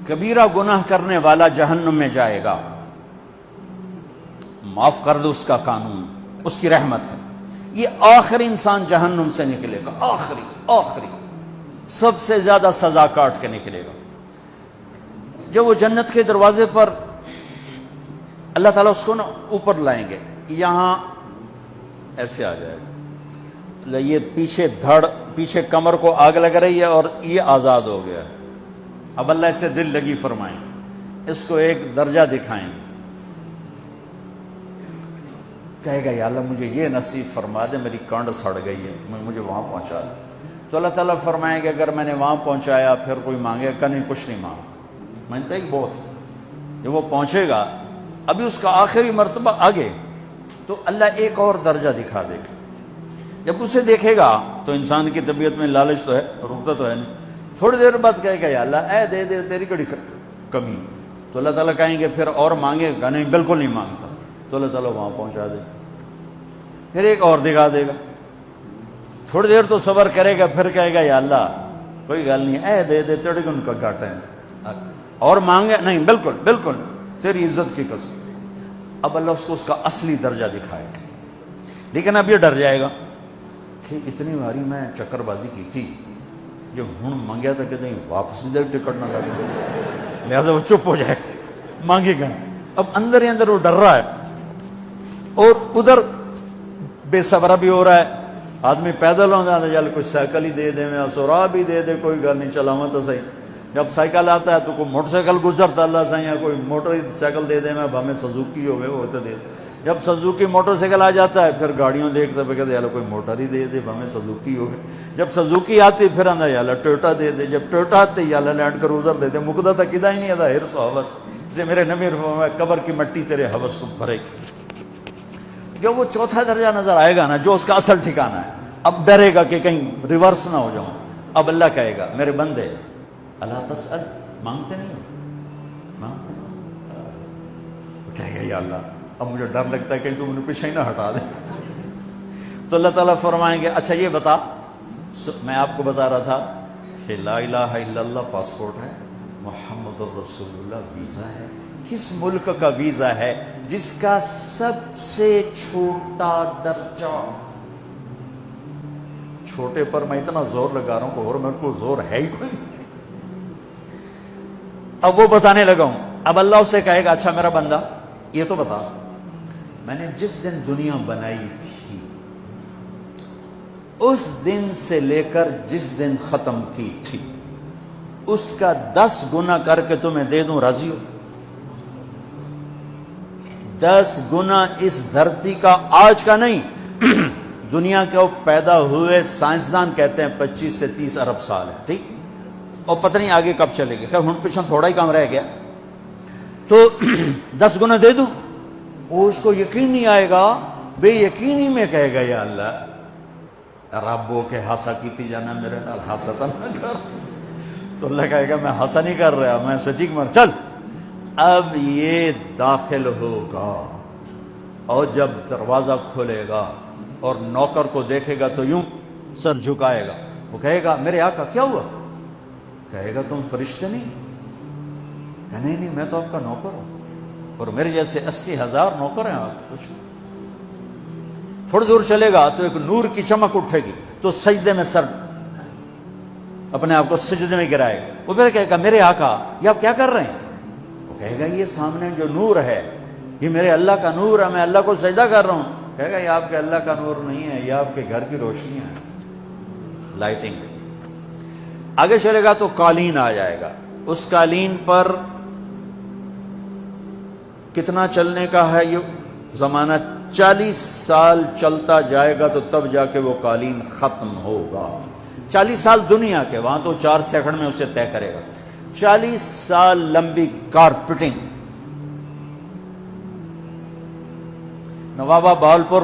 کبیرہ گناہ کرنے والا جہنم میں جائے گا، معاف کر دو، اس کا قانون، اس کی رحمت ہے، یہ آخری انسان جہنم سے نکلے گا، آخری سب سے زیادہ سزا کاٹ کے نکلے گا۔ جب وہ جنت کے دروازے پر اللہ تعالیٰ اس کو نا اوپر لائیں گے، یہاں ایسے آ جائے گا، یہ پیچھے کمر کو آگ لگ رہی ہے اور یہ آزاد ہو گیا ہے۔ اب اللہ اسے دل لگی فرمائیں، اس کو ایک درجہ دکھائیں، کہے گا یا اللہ مجھے یہ نصیب فرما دے، میری کانڈ سڑ گئی ہے، مجھے وہاں پہنچا دے۔ تو اللہ تعالیٰ فرمائیں گے اگر میں نے وہاں پہنچایا پھر کوئی مانگے کہ نہیں، کچھ نہیں مانگتا، مانگتا ہی بہت۔ جب وہ پہنچے گا، ابھی اس کا آخری مرتبہ آگے، تو اللہ ایک اور درجہ دکھا دے گا۔ جب اسے دیکھے گا تو انسان کی طبیعت میں لالچ تو ہے، رکتا تو ہے نہیں، تھوڑی دیر بعد کہے گا یا اللہ اے دے دے، تیری کڑی کمی۔ تو اللہ تعالیٰ کہیں گے پھر اور مانگے گا؟ نہیں، بالکل نہیں مانگتا۔ تو اللہ تعالیٰ وہاں پہنچا دے، پھر ایک اور دکھا دے گا، تھوڑی دیر تو صبر کرے گا، پھر کہے گا یا اللہ کوئی گل نہیں، اے دے دے، تیری ان کا گھاٹا ہے، اور مانگے؟ نہیں، بالکل تیری عزت کی قسم۔ اب اللہ اس کو اس کا اصلی درجہ دکھائے گا، لیکن اب یہ ڈر جائے گا کہ اتنی باری میں چکر بازی کی تھی، جو ہوں مانگیا تھا کہ نہیں واپس دے، ٹکٹ نہ لگے، لہٰذا وہ چپ ہو جائے، مانگے گا۔ اب اندر ہی اندر وہ ڈر رہا ہے، اور ادھر بے صبرا بھی ہو رہا ہے، آدمی پیدل ہو جاتا ہے، چل کوئی سائیکل ہی دے دے، میں سورا بھی دے دے، کوئی گل نہیں، چلاواں تو صحیح۔ جب سائیکل آتا ہے تو کوئی موٹر سائیکل گزرتا اللہ صحیح ہے، کوئی موٹر سائیکل دے دے، میں ہمیں سزوکی ہوئے وہ تو دے دے۔ جب سزوکی موٹر سائیکل آ جاتا ہے پھر گاڑیوں دیکھتے پہ کہتے ہیں کوئی موٹر ہی دے دے، ہمیں سزوکی ہو گئے۔ جب سزوکی آتی پھر آندہ یا اللہ ٹویوٹا دے دے، جب ٹویوٹا آتے یا اللہ لینڈ کروزر دے دے، مقدہ تک کدا ہی نہیں آتا، حرص و حوث۔ اس لیے میرے نبی فرمایا قبر کی مٹی تیرے حوث کو بھرے گی۔ جب وہ چوتھا درجہ نظر آئے گا نا، جو اس کا اصل ٹھکانہ ہے، اب ڈرے گا کہ کہیں ریورس نہ ہو جاؤں۔ اب اللہ کہے گا میرے بندے اللہ تسأل، مانگتے نہیں ہو، مانگتے نہیں، کہے گا یا اللہ اب مجھے ڈر لگتا ہے کہ تم انہیں پیچھے ہی نہ ہٹا دے۔ تو اللہ تعالیٰ فرمائیں گے اچھا یہ بتا، میں آپ کو بتا رہا تھا کہ لا الہ الا اللہ پاسپورٹ ہے، محمد الرسول اللہ ویزا ہے۔ کس ملک کا ویزا ہے؟ جس کا سب سے چھوٹا درجہ، چھوٹے پر میں اتنا زور لگا رہا ہوں کہ اور میرے کو زور ہے ہی کوئی۔ اب وہ بتانے لگا ہوں، اب اللہ اسے کہے گا اچھا میرا بندہ یہ تو بتا، میں نے جس دن دنیا بنائی تھی اس دن سے لے کر جس دن ختم کی تھی اس کا 10 گنا کر کے تمہیں دے دوں، راضی ہو؟ 10 گنا اس دھرتی کا، آج کا نہیں، دنیا کے پیدا ہوئے سائنسدان کہتے ہیں 25 سے 30 ارب سال ہے، ٹھیک، اور پتہ نہیں آگے کب چلے گی، خیر ہن پیچھے تھوڑا ہی کام رہ گیا، تو 10 گنا دے دوں۔ وہ اس کو یقین نہیں آئے گا، بے یقینی میں کہے گا یا اللہ ربو کے ہاسا کیتی جانا، میرے نال ہاسا نہ کر۔ تو اللہ کہے گا میں ہاسا نہیں کر رہا، میں سچی مر، چل اب یہ داخل ہوگا، اور جب دروازہ کھولے گا اور نوکر کو دیکھے گا تو یوں سر جھکائے گا، وہ کہے گا میرے آقا کیا ہوا؟ کہے گا تم فرشتے نہیں؟ کہ نہیں میں تو آپ کا نوکر ہوں، اور میرے جیسے 80,000 نوکر ہیں آپ کچھ۔ تھوڑی دور چلے گا تو ایک نور کی چمک اٹھے گی، تو سجدے میں سر اپنے آپ کو سجدے میں گرائے گا، وہ پھر کہے گا میرے آقا یہ آپ کیا کر رہے ہیں؟ وہ کہے گا یہ سامنے جو نور ہے یہ میرے اللہ کا نور ہے، میں اللہ کو سجدہ کر رہا ہوں۔ کہے گا یہ آپ کے اللہ کا نور نہیں ہے، یہ آپ کے گھر کی روشنی ہے، لائٹنگ۔ آگے چلے گا تو قالین آ جائے گا، اس قالین پر کتنا چلنے کا ہے یہ زمانہ؟ 40 سال چلتا جائے گا تو تب جا کے وہ قالین ختم ہوگا۔ 40 سال دنیا کے، وہاں تو 4 سیکنڈ میں اسے طے کرے گا۔ 40 سال لمبی کارپیٹنگ۔ نوابہ بہاولپور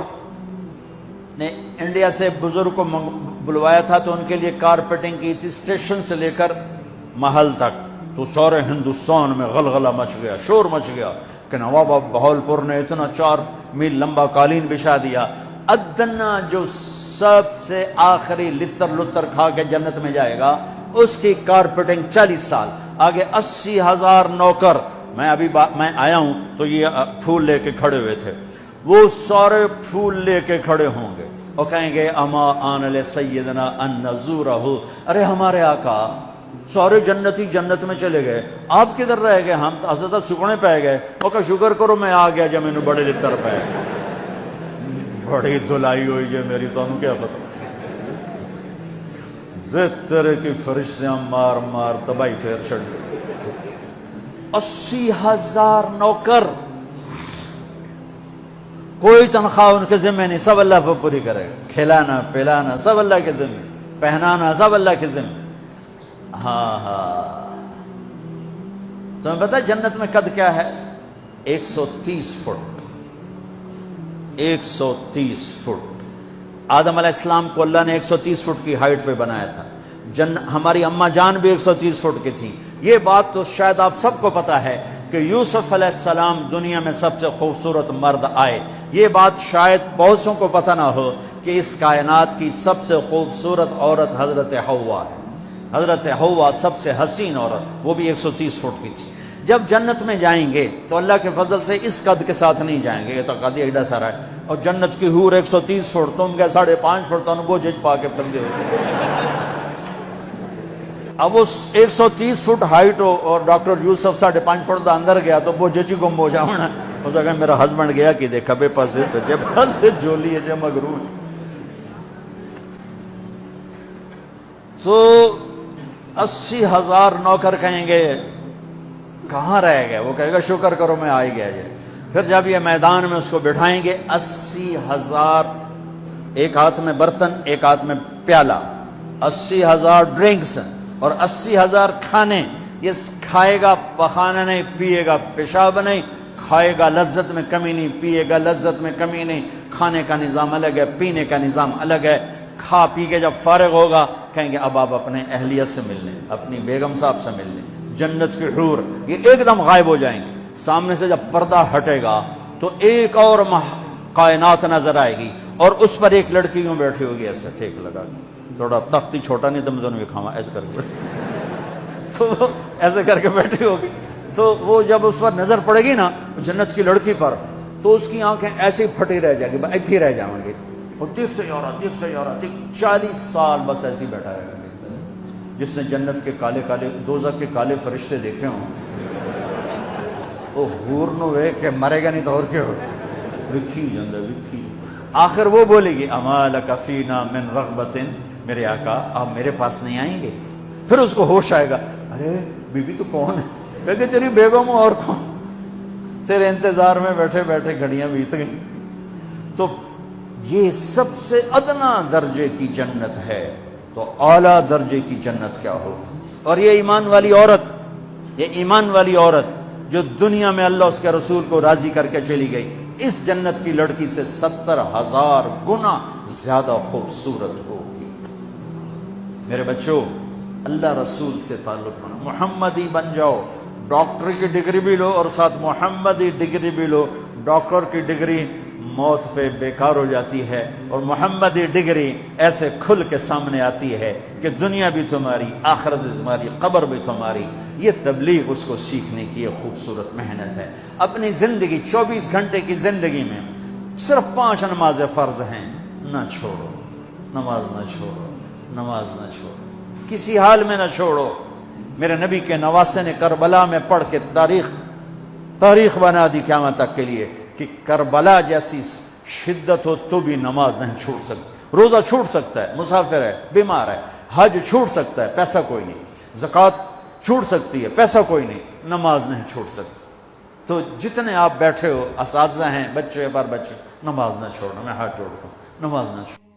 نے انڈیا سے بزرگ کو بلوایا تھا تو ان کے لیے کارپیٹنگ کی تھی، اسٹیشن سے لے کر محل تک، تو سارے ہندوستان میں غلغلہ مچ گیا، شور مچ گیا کہ نواب بہاولپور نے اتنا 4 میل لمبا قالین بچھا دیا۔ ادنا جو سب سے آخری لتر لتر کھا کے جنت میں جائے گا اس کی کارپیٹنگ 40 سال۔ آگے 80,000 نوکر. میں ابھی میں آیا ہوں تو یہ پھول لے کے کھڑے ہوئے تھے. وہ سارے پھول لے کے کھڑے ہوں گے اور کہیں گے اما آن لسیدنا ان نزورہ. ارے ہمارے آقا سارے جنتی جنت میں چلے گئے, آپ کدھر رہ گئے؟ ہم تو حضرت سکنے پہ گئے. وہ کہ شکر کرو میں آ گیا جب میں بڑے لتر پہ بڑی دھلائی ہوئی جے میری. تو ہم کیا پتا تیرے کی فرشتیاں مار مار تباہی پھیر چھڑ. 80,000 نوکر, کوئی تنخواہ ان کے ذمہ نہیں, سب اللہ پہ پوری کرے گا. کھلانا پلانا سب اللہ کے ذمہ, پہنانا سب اللہ کے ذمہ. ہاں تمہیں پتہ جنت میں قد کیا ہے؟ 130 فٹ. 130 فٹ. آدم علیہ السلام کو اللہ نے 130 فٹ کی ہائٹ پہ بنایا تھا. ہماری اماں جان بھی 130 فٹ کی تھی. یہ بات تو شاید آپ سب کو پتا ہے کہ یوسف علیہ السلام دنیا میں سب سے خوبصورت مرد آئے. یہ بات شاید بہت سو کو پتہ نہ ہو کہ اس کائنات کی سب سے خوبصورت عورت حضرت حوا ہے. حضرت حوا سب سے حسین عورت, وہ بھی 130 فٹ کی تھی. جب جنت میں جائیں گے تو اللہ کے فضل سے اس قد کے ساتھ نہیں جائیں گے, یہ تو قد ایڈا سارا ہے. اور جنت کی حور 130 فٹ, تم کے 5.5 فٹ تو وہ جج پا کے پردے ہوتے. اب وہ 130 فٹ ہائٹ ہو اور ڈاکٹر یوسف 5.5 فٹ دا اندر گیا تو وہ جچی گم ہو جاؤنا. ہو سکتا میرا ہسبینڈ گیا کہ دیکھا بے پاسے سجے پاسے جولی ہے جے مغرور. تو 80,000 نوکر کہیں گے کہاں رہ گئے؟ وہ کہے گا شکر کرو میں آ ہی گیا جائے. پھر جب یہ میدان میں اس کو بٹھائیں گے 80,000, ایک ہاتھ میں برتن ایک ہاتھ میں پیالہ, 80,000 ڈرنکس اور 80,000 کھانے. یہ کھائے گا پخانا نہیں, پیے گا پیشاب نہیں. کھائے گا لذت میں کمی نہیں, پیے گا لذت میں کمی نہیں. کھانے کا نظام الگ ہے, پینے کا نظام الگ ہے. کھا پی کے جب فارغ ہوگا کہیں گے اب آپ اپنے اہلیت سے مل لیں, اپنی بیگم صاحب سے مل لیں. جنت کی حور یہ ایک دم غائب ہو جائیں گے. سامنے سے جب پردہ ہٹے گا تو ایک اور کائنات نظر آئے گی اور اس پر ایک لڑکی یوں بیٹھی ہوگی ایسے ٹیک لگا کے. تھوڑا تختی چھوٹا نہیں تو میں دونوں کھاوا ایسے کر کے تو وہ ایسے کر کے بیٹھی ہوگی. تو وہ جب اس پر نظر پڑے گی نا جنت کی لڑکی پر تو اس کی آنکھیں ایسی پھٹی رہ جائیں گی, ایتھی رہ جائیں گی. وہ دیکھتے جا رہا 40 سال بس ایسے ہی بیٹھا رہے گا. جس نے جنت کے کالے کالے دوزخ کے کالے فرشتے دیکھے ہوں وہ حور نو وے کہ مرے گا نہیں تو اور کیا ہو وکھی جندہ وکھی. آخر وہ بولے گی اما لک فینا من رغبت, میرے آقا آپ میرے پاس نہیں آئیں گے؟ پھر اس کو ہوش آئے گا, ارے بی بی تو کون ہے؟ کہے تیری بیگم ہوں اور کون, تیرے انتظار میں بیٹھے بیٹھے گھڑیاں بیت گئیں. تو یہ سب سے ادنا درجے کی جنت ہے, تو اعلیٰ درجے کی جنت کیا ہوگی. اور یہ ایمان والی عورت, یہ ایمان والی عورت جو دنیا میں اللہ اس کے رسول کو راضی کر کے چلی گئی, اس جنت کی لڑکی سے 70,000 گنا زیادہ خوبصورت ہوگی. میرے بچوں, اللہ رسول سے تعلق بنا, محمدی بن جاؤ. ڈاکٹر کی ڈگری بھی لو اور ساتھ محمدی ڈگری بھی لو. ڈاکٹر کی ڈگری موت پہ بیکار ہو جاتی ہے اور محمدی ڈگری ایسے کھل کے سامنے آتی ہے کہ دنیا بھی تمہاری, آخرت بھی تمہاری, قبر بھی تمہاری. یہ تبلیغ اس کو سیکھنے کی ایک خوبصورت محنت ہے. اپنی زندگی 24 گھنٹے کی زندگی میں صرف 5 نمازیں فرض ہیں, نہ چھوڑو. نماز نہ چھوڑو, نماز نہ چھوڑو, کسی حال میں نہ چھوڑو. میرے نبی کے نواسے نے کربلا میں پڑھ کے تاریخ بنا دی قیامت تک کے لیے کہ کربلا جیسی شدت ہو تو بھی نماز نہیں چھوڑ سکتی. روزہ چھوٹ سکتا ہے, مسافر ہے, بیمار ہے. حج چھوٹ سکتا ہے, پیسہ کوئی نہیں. زکوٰۃ چھوٹ سکتی ہے, پیسہ کوئی نہیں. نماز نہیں چھوٹ سکتی. تو جتنے آپ بیٹھے ہو, اساتذہ ہیں, بچے بار بچے, نماز نہ چھوڑنا. میں ہاتھ جوڑتا ہوں, نماز نہ چھوڑنا.